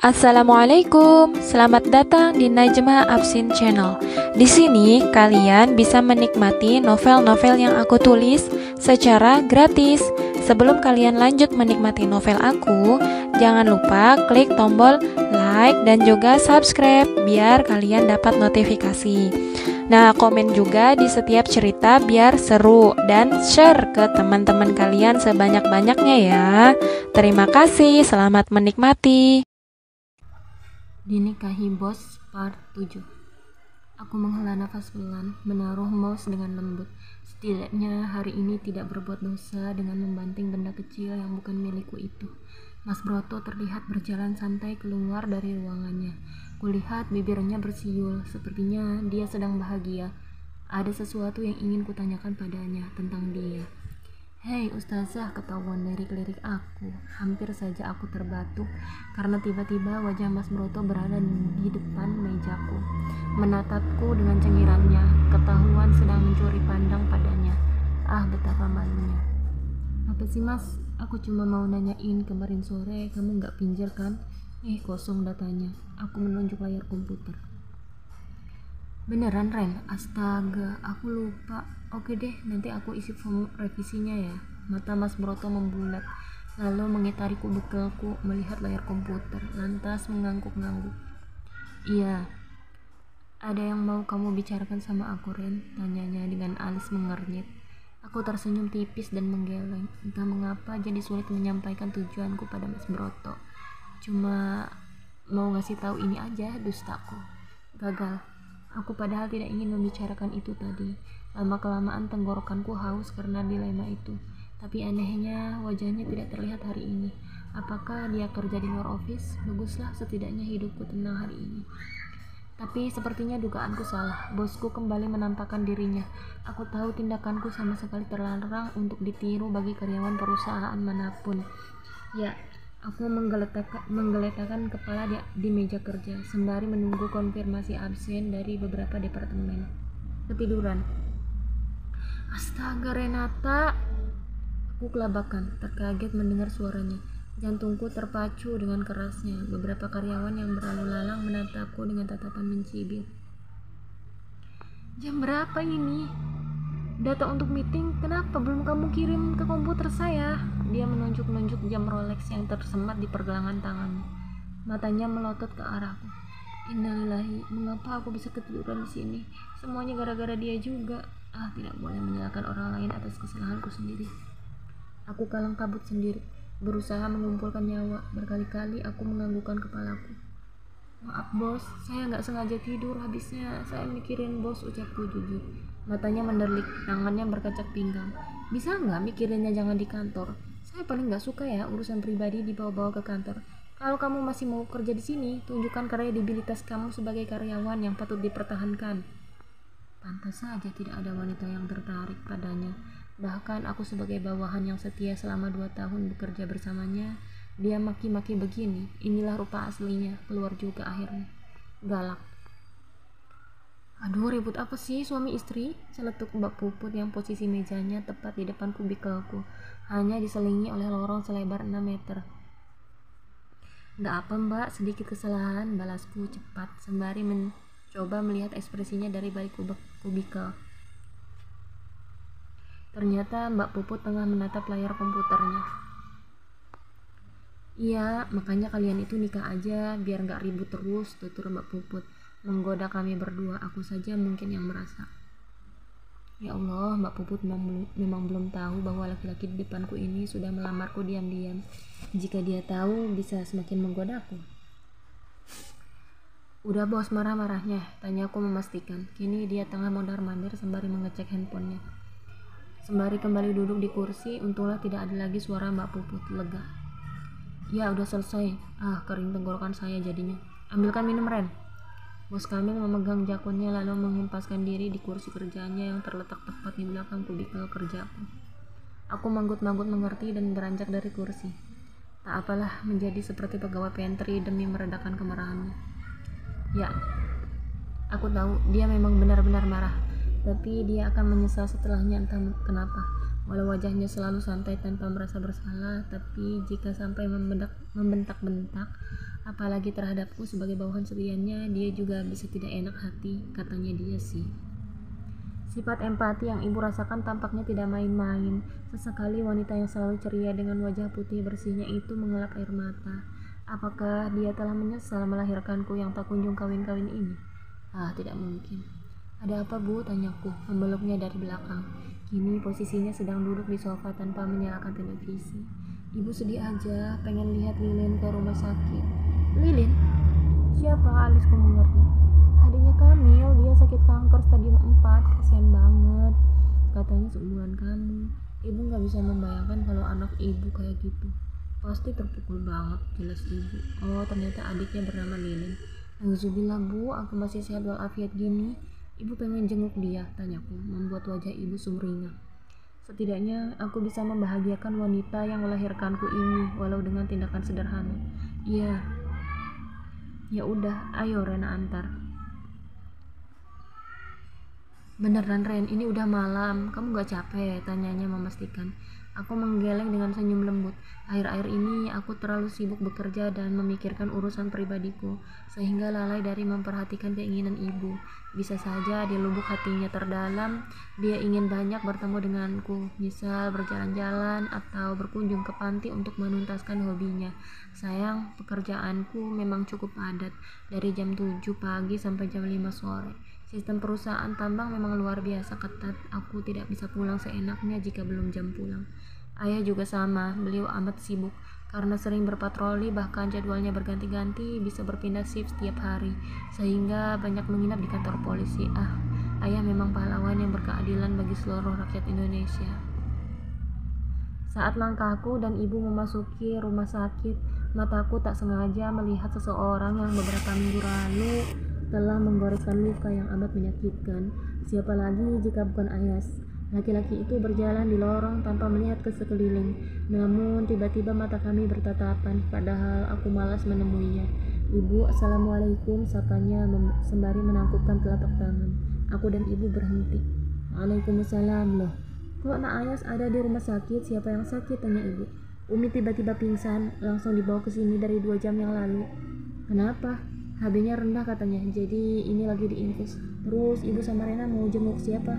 Assalamualaikum, selamat datang di Najma Absin Channel. Di sini kalian bisa menikmati novel-novel yang aku tulis secara gratis. Sebelum kalian lanjut menikmati novel aku, jangan lupa klik tombol like dan juga subscribe biar kalian dapat notifikasi. Nah, komen juga di setiap cerita biar seru dan share ke teman-teman kalian sebanyak-banyaknya ya. Terima kasih, selamat menikmati. Dinikahi Bos Part 7. Aku menghela nafas pelan, menaruh mouse dengan lembut. Setidaknya hari ini tidak berbuat dosa dengan membanting benda kecil yang bukan milikku itu. Mas Broto terlihat berjalan santai keluar dari ruangannya. Kulihat bibirnya bersiul, sepertinya dia sedang bahagia. Ada sesuatu yang ingin kutanyakan padanya tentang dia. Hei Ustazah, ketahuan lirik-lirik aku. Hampir saja aku terbatuk karena tiba-tiba wajah Mas Broto berada di depan mejaku, menatapku dengan cengirannya. Ketahuan sedang mencuri pandang padanya. Ah, betapa malunya. Apa sih Mas? Aku cuma mau nanyain, kemarin sore kamu gak pinjal kan? Kosong datanya. Aku menunjuk layar komputer. Beneran Ren? Astaga, aku lupa. Oke deh, nanti aku isi form revisinya ya. Mata Mas Broto membulat, lalu mengitariku bekalku melihat layar komputer, lantas mengangguk-ngangguk. Iya, ada yang mau kamu bicarakan sama aku Ren? Tanyanya dengan alis mengernyit. Aku tersenyum tipis dan menggeleng. Entah mengapa jadi sulit menyampaikan tujuanku pada Mas Broto. Cuma mau ngasih tahu ini aja, dustaku. Gagal. Aku padahal tidak ingin membicarakan itu tadi. Lama-kelamaan tenggorokanku haus karena dilema itu. Tapi anehnya wajahnya tidak terlihat hari ini. Apakah dia kerja di luar office? Baguslah, setidaknya hidupku tenang hari ini. Tapi sepertinya dugaanku salah. Bosku kembali menampakkan dirinya. Aku tahu tindakanku sama sekali terlarang untuk ditiru bagi karyawan perusahaan manapun. Ya, aku menggeletakkan kepala di meja kerja sembari menunggu konfirmasi absen dari beberapa departemen. Ketiduran. Astaga Renata, aku kelabakan, terkaget mendengar suaranya. Jantungku terpacu dengan kerasnya. Beberapa karyawan yang berlalu lalang menatapku dengan tatapan mencibir. Jam berapa ini? Data untuk meeting, kenapa belum kamu kirim ke komputer saya? Dia menunjuk-nunjuk jam Rolex yang tersemat di pergelangan tangannya. Matanya melotot ke arahku. Innalillahi, mengapa aku bisa ketiduran di sini? Semuanya gara-gara dia juga. Tidak boleh menyalahkan orang lain atas kesalahanku sendiri. Aku kalang kabut sendiri, berusaha mengumpulkan nyawa. Berkali-kali aku menganggukkan kepalaku. Maaf bos, saya nggak sengaja tidur. Habisnya saya mikirin bos, ucapku jujur. Matanya mendelik, tangannya berkacak pinggang. Bisa nggak mikirinnya jangan di kantor? Saya paling nggak suka ya urusan pribadi dibawa-bawa ke kantor. Kalau kamu masih mau kerja di sini, tunjukkan kredibilitas kamu sebagai karyawan yang patut dipertahankan. Pantas saja tidak ada wanita yang tertarik padanya. Bahkan aku sebagai bawahan yang setia selama 2 tahun bekerja bersamanya, dia maki-maki begini. Inilah rupa aslinya, keluar juga akhirnya. Galak. Aduh, ribut apa sih suami istri? Celetuk Mbak Puput yang posisi mejanya tepat di depan kubikelku, hanya diselingi oleh lorong selebar 6 meter. Gak apa mbak, sedikit kesalahan, balasku cepat sembari mencoba melihat ekspresinya dari balik kubikel. Ternyata Mbak Puput tengah menatap layar komputernya. Iya, makanya kalian itu nikah aja biar gak ribut terus, tutur Mbak Puput. Menggoda kami berdua, aku saja mungkin yang merasa. Ya Allah, Mbak Puput memang belum tahu bahwa laki-laki di depanku ini sudah melamarku diam-diam. Jika dia tahu, bisa semakin menggodaku. Udah bos marah-marahnya, tanyaku memastikan. Kini dia tengah mondar-mandir sembari mengecek handphonenya. Sembari kembali duduk di kursi, untunglah tidak ada lagi suara Mbak Puput, lega. Ya udah selesai. Kering tenggorokan saya jadinya. Ambilkan minum Ren. Bos Kamil memegang jakunnya lalu menghempaskan diri di kursi kerjanya yang terletak tepat di belakang kubikel kerjaku. Aku manggut-manggut mengerti dan beranjak dari kursi. Tak apalah, menjadi seperti pegawai pantry demi meredakan kemarahannya. Ya, aku tahu dia memang benar-benar marah, tapi dia akan menyesal setelahnya entah kenapa. Walau wajahnya selalu santai tanpa merasa bersalah, tapi jika sampai membentak-bentak, apalagi terhadapku sebagai bawahan setiannya. Dia juga bisa tidak enak hati, katanya dia sih. Sifat empati yang ibu rasakan tampaknya tidak main-main. Sesekali wanita yang selalu ceria dengan wajah putih bersihnya itu mengelap air mata. Apakah dia telah menyesal melahirkanku yang tak kunjung kawin-kawin ini? Tidak mungkin. Ada apa, Bu? Tanyaku, memeluknya dari belakang. Kini posisinya sedang duduk di sofa tanpa menyalakan televisi. Ibu sedih aja, pengen lihat Lilin ke rumah sakit. Lilin? Siapa? Alisku mengerti. Adiknya Kamil, dia sakit kanker stadium 4, kasihan banget. Katanya seumuran kamu. Ibu gak bisa membayangkan kalau anak ibu kayak gitu. Pasti terpukul banget, jelas ibu. Oh, ternyata adiknya bernama Lilin. Alhamdulillah, Bu, aku masih sehat walafiat gini. Ibu pengen jenguk dia, tanyaku, membuat wajah ibu sumringah. Setidaknya aku bisa membahagiakan wanita yang melahirkanku ini, walau dengan tindakan sederhana. Iya. Ya udah, ayo Rena antar. Beneran Ren, ini udah malam, kamu gak capek? Tanyanya memastikan. Aku menggeleng dengan senyum lembut. Akhir-akhir ini aku terlalu sibuk bekerja dan memikirkan urusan pribadiku, sehingga lalai dari memperhatikan keinginan ibu. Bisa saja di lubuk hatinya terdalam, dia ingin banyak bertemu denganku, misal berjalan-jalan atau berkunjung ke panti untuk menuntaskan hobinya. Sayang, pekerjaanku memang cukup padat, dari jam 7 pagi sampai jam 5 sore. Sistem perusahaan tambang memang luar biasa ketat. Aku tidak bisa pulang seenaknya jika belum jam pulang. Ayah juga sama, beliau amat sibuk karena sering berpatroli, bahkan jadwalnya berganti-ganti, bisa berpindah shift setiap hari, sehingga banyak menginap di kantor polisi. Ayah memang pahlawan yang berkeadilan bagi seluruh rakyat Indonesia. Saat langkahku dan ibu memasuki rumah sakit, mataku tak sengaja melihat seseorang yang beberapa minggu lalu telah menggoreskan luka yang amat menyakitkan. Siapa lagi jika bukan Ayas? Laki-laki itu berjalan di lorong tanpa melihat ke sekeliling. Namun tiba-tiba mata kami bertatapan, padahal aku malas menemuinya. Ibu, Assalamualaikum, sapanya sembari menangkupkan telapak tangan. Aku dan ibu berhenti. Waalaikumsalam. Loh, kok Nak Ayas ada di rumah sakit? Siapa yang sakit? Tanya ibu. Umi tiba-tiba pingsan, langsung dibawa ke sini dari 2 jam yang lalu. Kenapa? HB-nya rendah katanya, jadi ini lagi diinfus. Terus ibu sama Rena mau jenguk siapa?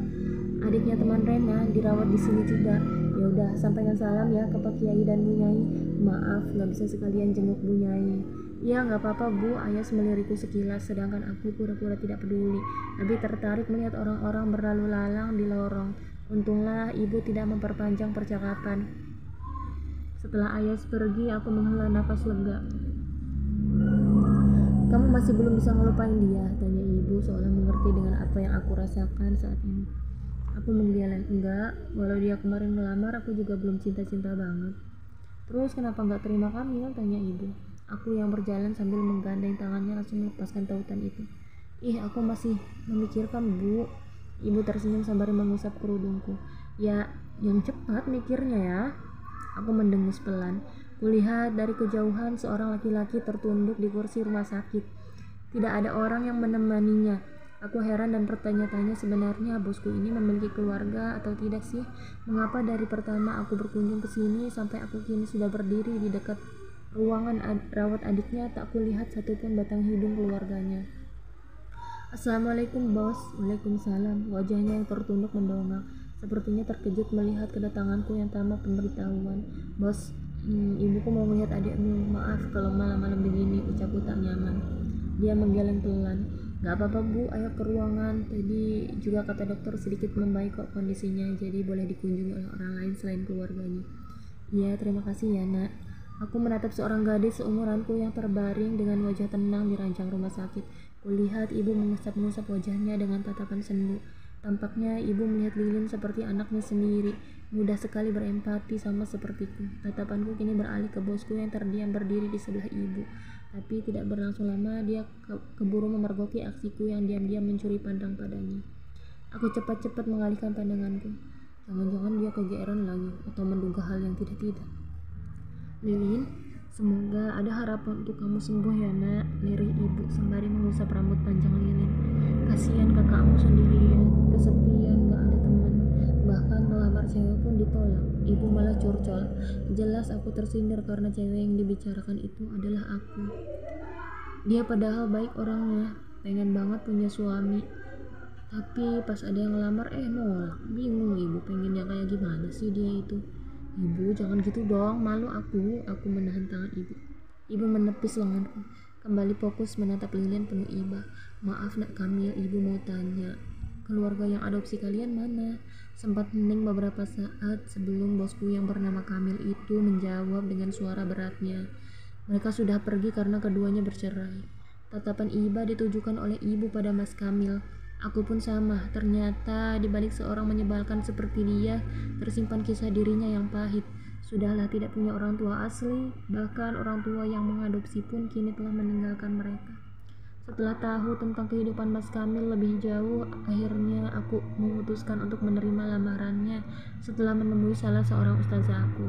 Adiknya teman Rena, dirawat di sini juga. Ya udah, sampaikan salam ya ke Pak Kiai dan Bu Nyai. Maaf, nggak bisa sekalian jenguk Bu Nyai. Ya nggak apa-apa Bu, Ayas melirikku sekilas, sedangkan aku pura-pura tidak peduli. Lebih tertarik melihat orang-orang berlalu lalang di lorong. Untunglah ibu tidak memperpanjang percakapan. Setelah Ayas pergi, aku menghela nafas lega. Kamu masih belum bisa ngelupain dia? Tanya ibu seolah mengerti dengan apa yang aku rasakan saat ini. Aku menggeleng, enggak, walau dia kemarin melamar aku juga belum cinta-cinta banget. Terus kenapa enggak terima Kamil? Tanya ibu. Aku yang berjalan sambil menggandeng tangannya langsung melepaskan tautan itu. Aku masih memikirkan Bu. Ibu tersenyum sembari mengusap kerudungku. Ya, yang cepat mikirnya ya. Aku mendengus pelan. Kulihat dari kejauhan seorang laki-laki tertunduk di kursi rumah sakit. Tidak ada orang yang menemaninya. Aku heran dan bertanya-tanya, sebenarnya bosku ini memiliki keluarga atau tidak sih? Mengapa dari pertama aku berkunjung ke sini sampai aku kini sudah berdiri di dekat ruangan rawat adiknya, tak kulihat satupun batang hidung keluarganya. Assalamualaikum bos. Waalaikumsalam. Wajahnya yang tertunduk mendongak, sepertinya terkejut melihat kedatanganku yang tanpa pemberitahuan. Bos, ibuku mau melihat adikmu. Maaf kalau malam-malam begini, ucapku tak nyaman. Dia menggeleng pelan. Gak apa-apa Bu, ayo ke ruangan. Tadi juga kata dokter sedikit membaik kok kondisinya, jadi boleh dikunjungi oleh orang lain selain keluarganya. Iya, terima kasih ya Nak. Aku menatap seorang gadis seumuranku yang terbaring dengan wajah tenang di ranjang rumah sakit. Kulihat ibu mengusap-ngusap wajahnya dengan tatapan sendu. Tampaknya ibu melihat Lilin seperti anaknya sendiri, mudah sekali berempati sama sepertiku. Tatapanku kini beralih ke bosku yang terdiam berdiri di sebelah ibu. Tapi tidak berlangsung lama, dia keburu memergoki aksiku yang diam-diam mencuri pandang padanya. Aku cepat-cepat mengalihkan pandanganku. Jangan-jangan dia kegeeran lagi atau menduga hal yang tidak-tidak. Lilin, semoga ada harapan untuk kamu sembuh ya Nak, lirih ibu sembari mengusap rambut panjang Lilin. Kasihan kakakmu sendirian, kesepian, gak ada teman. Bahkan melamar cewek pun ditolak. Ibu malah curcol. Jelas aku tersindir karena cewek yang dibicarakan itu adalah aku. Dia padahal baik orangnya, pengen banget punya suami. Tapi pas ada yang ngelamar nolak. Bingung ibu pengennya kayak gimana sih dia itu. Ibu jangan gitu dong, malu aku. Aku menahan tangan ibu. Ibu menepis lenganku. Kembali fokus menatap lilin penuh iba. Maaf nak Kamil, ibu mau tanya. Keluarga yang adopsi kalian mana? Sempat hening beberapa saat sebelum bosku yang bernama Kamil itu menjawab dengan suara beratnya. Mereka sudah pergi karena keduanya bercerai. Tatapan iba ditujukan oleh ibu pada Mas Kamil. Aku pun sama, ternyata di balik seorang menyebalkan seperti dia, tersimpan kisah dirinya yang pahit. Sudahlah tidak punya orang tua asli, bahkan orang tua yang mengadopsi pun kini telah meninggalkan mereka. Setelah tahu tentang kehidupan Mas Kamil lebih jauh, akhirnya aku memutuskan untuk menerima lamarannya setelah menemui salah seorang ustazah aku.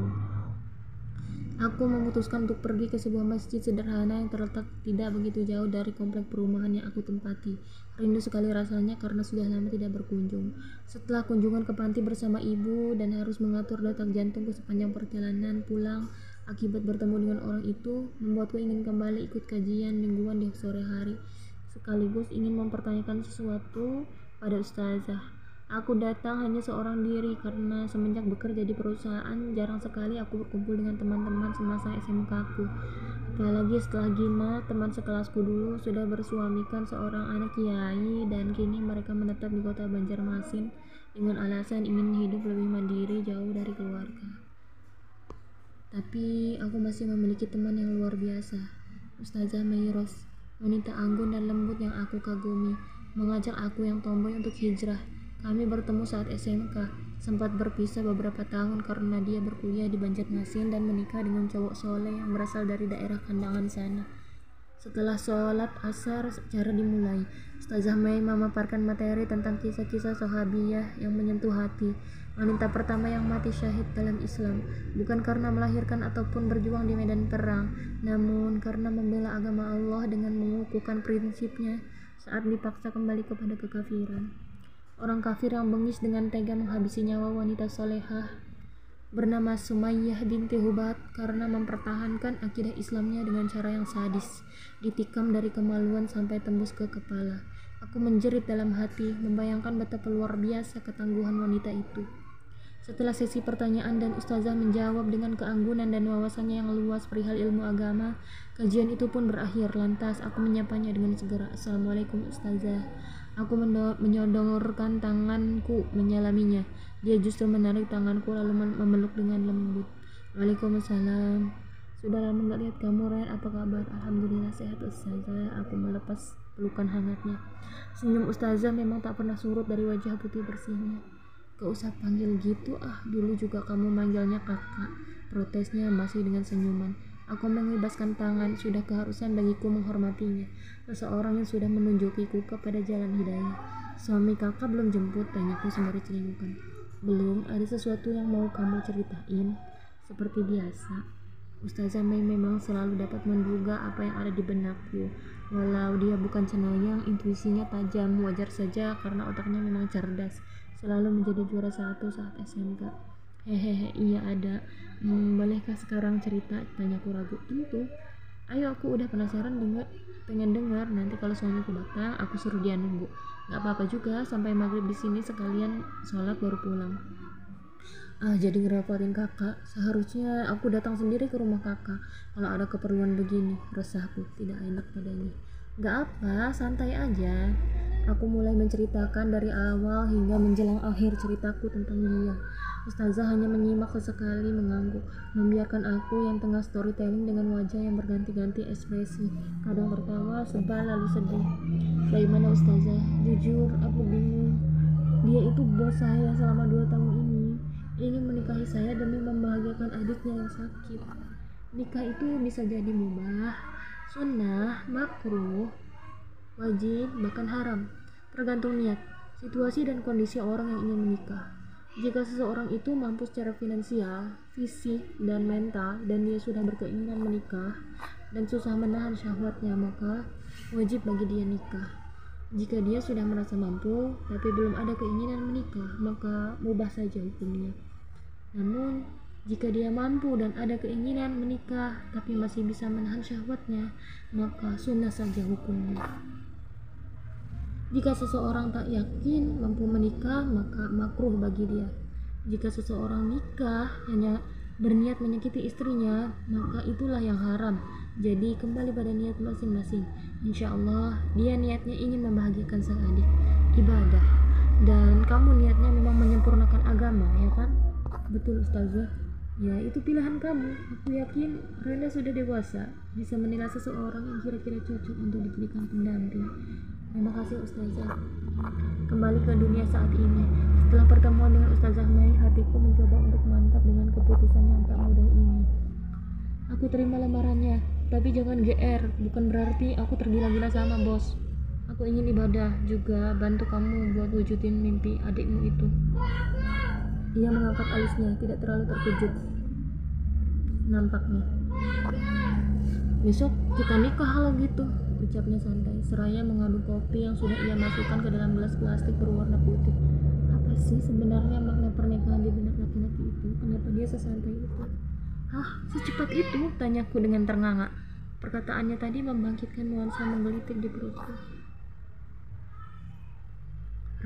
Aku memutuskan untuk pergi ke sebuah masjid sederhana yang terletak tidak begitu jauh dari komplek perumahan yang aku tempati. Rindu sekali rasanya karena sudah lama tidak berkunjung. Setelah kunjungan ke panti bersama ibu dan harus mengatur detak jantung sepanjang perjalanan pulang akibat bertemu dengan orang itu, membuatku ingin kembali ikut kajian mingguan di sore hari. Sekaligus ingin mempertanyakan sesuatu pada ustazah. Aku datang hanya seorang diri karena semenjak bekerja di perusahaan jarang sekali aku berkumpul dengan teman-teman semasa SMK aku. Apalagi setelah Gina, teman sekelasku dulu sudah bersuamikan seorang anak kiai dan kini mereka menetap di kota Banjarmasin dengan alasan ingin hidup lebih mandiri jauh dari keluarga. Tapi aku masih memiliki teman yang luar biasa, Ustazah Meiros, wanita anggun dan lembut yang aku kagumi, mengajak aku yang tomboy untuk hijrah. Kami bertemu saat SMK, sempat berpisah beberapa tahun karena dia berkuliah di Banjarmasin dan menikah dengan cowok soleh yang berasal dari daerah Kandangan sana. Setelah sholat asar secara dimulai, Ustazah Mei memaparkan materi tentang kisah-kisah sahabiyah yang menyentuh hati. Wanita pertama yang mati syahid dalam Islam, bukan karena melahirkan ataupun berjuang di medan perang, namun karena membela agama Allah dengan mengukuhkan prinsipnya saat dipaksa kembali kepada kekafiran. Orang kafir yang bengis dengan tega menghabisi nyawa wanita solehah bernama Sumayyah binti Hubat karena mempertahankan akidah Islamnya dengan cara yang sadis, ditikam dari kemaluan sampai tembus ke kepala. Aku menjerit dalam hati, membayangkan betapa luar biasa ketangguhan wanita itu. Setelah sesi pertanyaan dan ustazah menjawab dengan keanggunan dan wawasannya yang luas perihal ilmu agama, kajian itu pun berakhir. Lantas aku menyapanya dengan segera, "Assalamualaikum ustazah." Aku menyodorkan tanganku menyalaminya. Dia justru menarik tanganku lalu memeluk dengan lembut. "Waalaikumsalam. Sudah lama gak lihat kamu, Ren. Apa kabar?" "Alhamdulillah sehat ustazah." Aku melepas pelukan hangatnya. Senyum ustazah memang tak pernah surut dari wajah putih bersihnya. "Gak usah panggil gitu dulu juga kamu manggilnya kakak," protesnya masih dengan senyuman. Aku mengibaskan tangan, sudah keharusan bagiku menghormatinya, seseorang yang sudah menunjukiku kepada jalan hidayah. "Suami kakak belum jemput?" tanyaku sembari celingkukan. "Belum, ada sesuatu yang mau kamu ceritain?" Seperti biasa, Ustazah Mei memang selalu dapat menduga apa yang ada di benakku. Walau dia bukan cenayang, intuisinya tajam, wajar saja karena otaknya memang cerdas, selalu menjadi juara 1 saat SMK. "Hehehe, iya ada. Bolehkah sekarang cerita?" tanyaku ragu. "Tentu. Ayo, aku udah penasaran pengen dengar. Nanti kalau suamiku datang, aku suruh dia nunggu. Gak apa-apa juga sampai maghrib di sini sekalian sholat baru pulang." Jadi ngerepotin kakak. Seharusnya aku datang sendiri ke rumah kakak kalau ada keperluan begini, resahku tidak enak padanya. "Gak apa, santai aja." Aku mulai menceritakan dari awal hingga menjelang akhir ceritaku tentang dia. Ustazah hanya menyimak sesekali mengangguk, membiarkan aku yang tengah storytelling dengan wajah yang berganti-ganti ekspresi, kadang tertawa, sebal, lalu sedih. "Bagaimana Ustazah? Jujur, aku bingung. Dia itu bos saya selama 2 tahun ini. Ingin menikahi saya demi membahagiakan adiknya yang sakit. Nikah itu bisa jadi mubah, sunnah, makruh, wajib, bahkan haram. Tergantung niat, situasi dan kondisi orang yang ingin menikah. Jika seseorang itu mampu secara finansial, fisik, dan mental, dan dia sudah berkeinginan menikah dan susah menahan syahwatnya, maka wajib bagi dia nikah. Jika dia sudah merasa mampu tapi belum ada keinginan menikah, maka mubah saja hukumnya. Namun jika dia mampu dan ada keinginan menikah tapi masih bisa menahan syahwatnya, maka sunnah saja hukumnya. Jika seseorang tak yakin mampu menikah, maka makruh bagi dia. Jika seseorang nikah hanya berniat menyakiti istrinya, maka itulah yang haram. Jadi kembali pada niat masing-masing. Insya Allah dia niatnya ingin membahagiakan sang adik, ibadah, dan kamu niatnya memang menyempurnakan agama, ya kan? Betul Ustazah. Ya, itu pilihan kamu. Aku yakin Rena sudah dewasa, bisa menilai seseorang yang kira-kira cocok untuk dijadikan pendamping. Terima kasih Ustazah. Kembali ke dunia saat ini. Setelah pertemuan dengan Ustazah Mei, hatiku mencoba untuk mantap dengan keputusan yang tak mudah ini. Aku terima lamarannya, tapi jangan GR, bukan berarti aku tergila-gila sama bos. Aku ingin ibadah juga, bantu kamu buat wujudin mimpi adikmu itu. Ia mengangkat alisnya, tidak terlalu terkejut nampaknya. Besok kita nikah kalau gitu, ucapnya santai, seraya mengaduk kopi yang sudah ia masukkan ke dalam gelas plastik berwarna putih. Apa sih sebenarnya makna pernikahan di benak laki-laki itu? Kenapa dia sesantai itu? Hah, secepat itu? Tanyaku dengan ternganga. Perkataannya tadi membangkitkan nuansa menggelitik di perutku.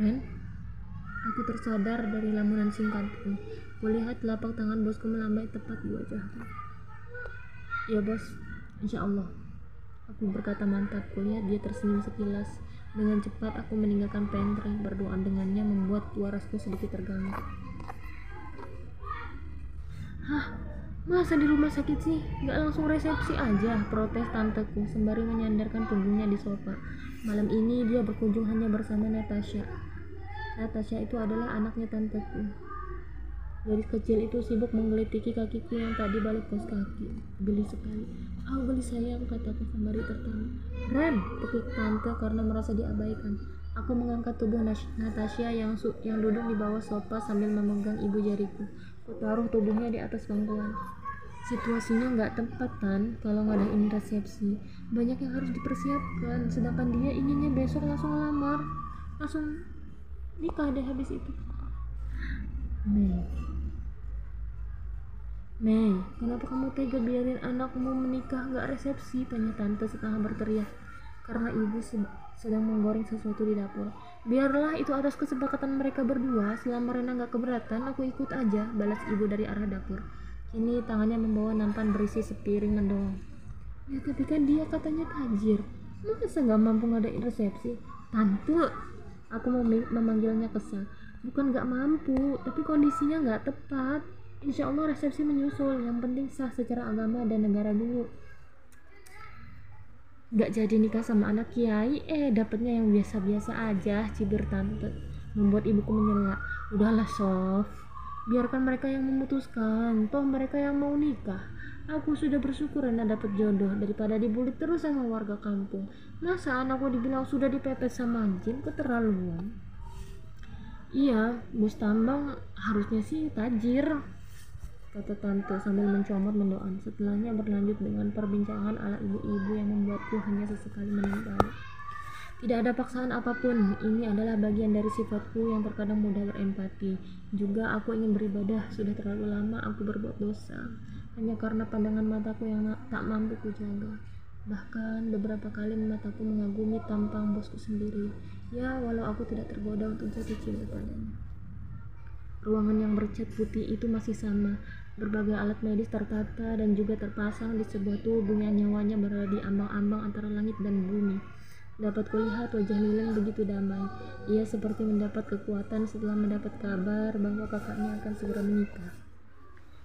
Ren, aku tersadar dari lamunan singkatku. Kulihat telapak tangan bosku melambai tepat di wajahku. Ya bos, insya Allah. Aku berkata mantap. Kulihat dia tersenyum sekilas. Dengan cepat aku meninggalkan pantry. Berdoa dengannya membuat warasku sedikit terganggu. Hah? Masa di rumah sakit sih? Gak langsung resepsi aja, protes tanteku sembari menyandarkan punggungnya di sofa. Malam ini dia berkunjung hanya bersama Natasha. Natasha itu adalah anaknya tanteku. Gadis kecil itu sibuk menggelitiki kakiku yang tadi balik kos kaki. Geli sekali. Oh geli sayang, kataku sembari tertawa. Ren, tekuk tante karena merasa diabaikan. Aku mengangkat tubuh Natasha yang duduk di bawah sofa sambil memegang ibu jariku. Kutaruh tubuhnya di atas pangkuan. Situasinya nggak tepat kan kalau ngadain resepsi. Banyak yang harus dipersiapkan. Sedangkan dia inginnya besok langsung lamar, langsung nikah deh habis itu. Mei, kenapa kamu tega biarin anakmu menikah nggak resepsi? Tanya tante setengah berteriak karena ibu sedang menggoreng sesuatu di dapur. Biarlah itu atas kesepakatan mereka berdua. Selama Rena nggak keberatan, aku ikut aja, balas ibu dari arah dapur. Kini tangannya membawa nampan berisi sepiring mendong. Ya tapi kan dia katanya tajir, masa nggak mampu ngadain resepsi? Tante, aku mau memanggilnya kesal. Bukan nggak mampu, tapi kondisinya nggak tepat. Insya Allah resepsi menyusul. Yang penting sah secara agama dan negara dulu. Gak jadi nikah sama anak kiai, dapetnya yang biasa-biasa aja, cibir tante. Membuat ibuku menyela. Udahlah Sof, biarkan mereka yang memutuskan, toh mereka yang mau nikah. Aku sudah bersyukur Rena dapat jodoh daripada dibully terus sama warga kampung. Masa anakku dibilang sudah dipepet sama jin, keterlaluan. Iya, bos tambang harusnya sih tajir, kata tante sambil mencomot mendoan. Setelahnya berlanjut dengan perbincangan ala ibu-ibu yang membuatku hanya sesekali menimpa. Tidak ada paksaan apapun, ini adalah bagian dari sifatku yang terkadang mudah berempati. Juga aku ingin beribadah, sudah terlalu lama aku berbuat dosa, hanya karena pandangan mataku yang tak mampu kujaga. Bahkan beberapa kali mataku mengagumi tampang bosku sendiri. Ya, walau aku tidak tergoda untuk jatuh cinta padanya. Ruangan yang bercat putih itu masih sama. Berbagai alat medis tertata dan juga terpasang di sebuah tubuh yang nyawanya berada di ambang-ambang antara langit dan bumi. Dapat kulihat wajah Lilin begitu damai. Ia seperti mendapat kekuatan setelah mendapat kabar bahwa kakaknya akan segera menikah.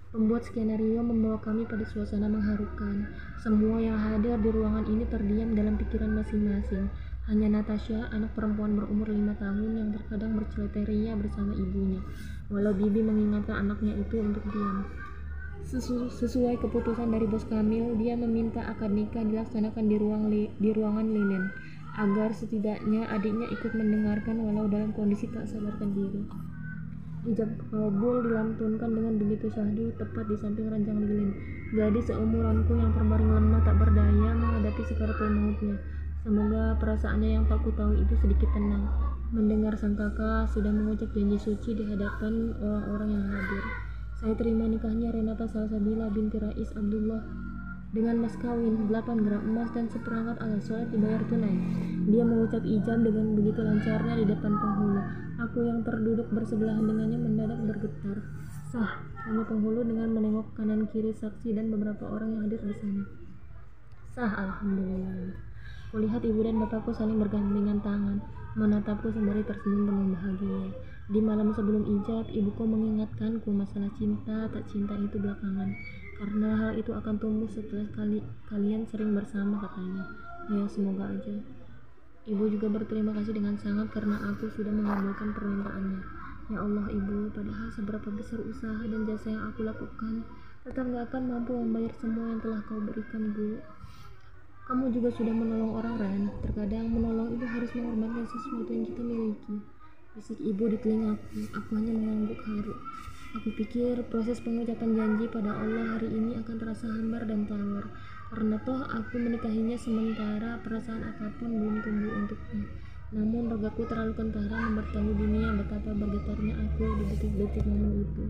Pembuat skenario membawa kami pada suasana mengharukan. Semua yang hadir di ruangan ini terdiam dalam pikiran masing-masing. Hanya Natasha, anak perempuan berumur 5 tahun yang terkadang berceleteria bersama ibunya. Walau Bibi mengingatkan anaknya itu untuk diam. Sesuai keputusan dari bos Kamil, dia meminta akad nikah dilaksanakan di ruangan Lilin, agar setidaknya adiknya ikut mendengarkan walau dalam kondisi tak sadarkan diri. Ijab kabul dilantunkan dengan begitu syahdu tepat di samping ranjang Lilin, gadis seumuranku yang terbaring lemah tak berdaya menghadapi sekaratul mautnya. Semoga perasaannya yang tak tahu itu sedikit tenang mendengar sang kakak sudah mengucap janji suci di hadapan orang-orang yang hadir. Saya terima nikahnya Renata Salsabila binti Rais Abdullah dengan mas kawin 8 gram emas dan seperangkat alat sholat dibayar tunai. Dia mengucap ijab dengan begitu lancarnya di depan penghulu. Aku yang terduduk bersebelahan dengannya mendadak bergetar. Sah, hanya penghulu dengan menengok kanan kiri saksi dan beberapa orang yang hadir di sana. Sah, alhamdulillah. Kulihat ibu dan bapakku saling bergandengan tangan, menatapku sembari tersenyum penuh bahagia. Di malam sebelum ijab, ibuku mengingatkanku masalah cinta tak cinta itu belakangan, karena hal itu akan tumbuh setelah kalian sering bersama, katanya. Ya, semoga aja. Ibu juga berterima kasih dengan sangat karena aku sudah mengabulkan permintaannya. Ya Allah ibu, padahal seberapa besar usaha dan jasa yang aku lakukan, tetap gak akan mampu membayar semua yang telah kau berikan, Bu. Kamu juga sudah menolong orang, Ran. Terkadang menolong itu harus mengorbankan sesuatu yang kita miliki. Bisik ibu di telingaku. Aku hanya mengangguk haru. Aku pikir proses pengucapan janji pada Allah hari ini akan terasa hambar dan tawar, karena toh aku menikahinya sementara perasaan apapun belum tumbuh untuknya. Namun ragaku terlalu kentara memberitahu dunia betapa bergetarnya aku di detik-detik momen itu.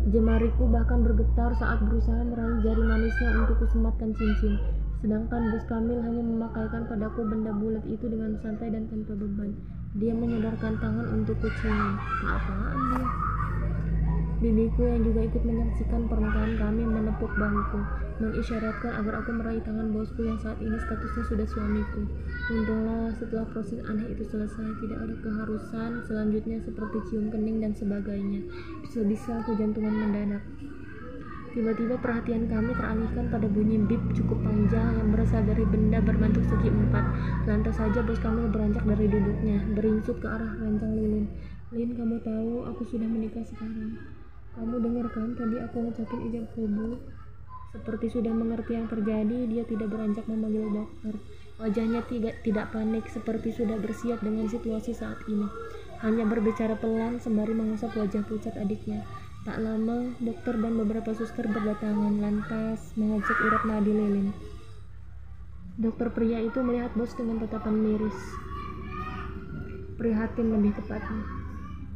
Jemariku bahkan bergetar saat berusaha meraih jari manisnya untuk kusematkan cincin, sedangkan Bos Kamil hanya memakaikan padaku benda bulat itu dengan santai dan tanpa beban. Dia menyadarkan tangan untuk kucium. Apaan dia? Bibiku yang juga ikut menyaksikan pernikahan kami menepuk bahuku, mengisyaratkan agar aku meraih tangan bosku yang saat ini statusnya sudah suamiku. Untunglah setelah proses aneh itu selesai, tidak ada keharusan selanjutnya seperti cium kening dan sebagainya. Bisa-bisa aku jantungan mendadak. Tiba-tiba perhatian kami teralihkan pada bunyi bip cukup panjang yang berasal dari benda berbentuk segi empat. Lantas saja bos kami beranjak dari duduknya, beringsut ke arah ranjang lilin. Lin, kamu tahu aku sudah menikah sekarang. Kamu dengar kan tadi aku ngucapin ijab kabul? Seperti sudah mengerti yang terjadi, dia tidak beranjak memanggil dokter. Wajahnya tidak panik, seperti sudah bersiap dengan situasi saat ini. Hanya berbicara pelan sembari mengusap wajah pucat adiknya. Tak lama, dokter dan beberapa suster berdatangan, lantas mengecek urat nadi lilin. Dokter pria itu melihat bos dengan tatapan miris, prihatin lebih tepatnya.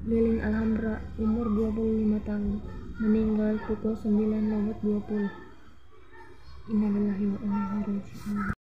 Lilin Alhambra, umur 25 tahun, meninggal pukul 9.20. Innalillahi wa inna ilaihi raji'un.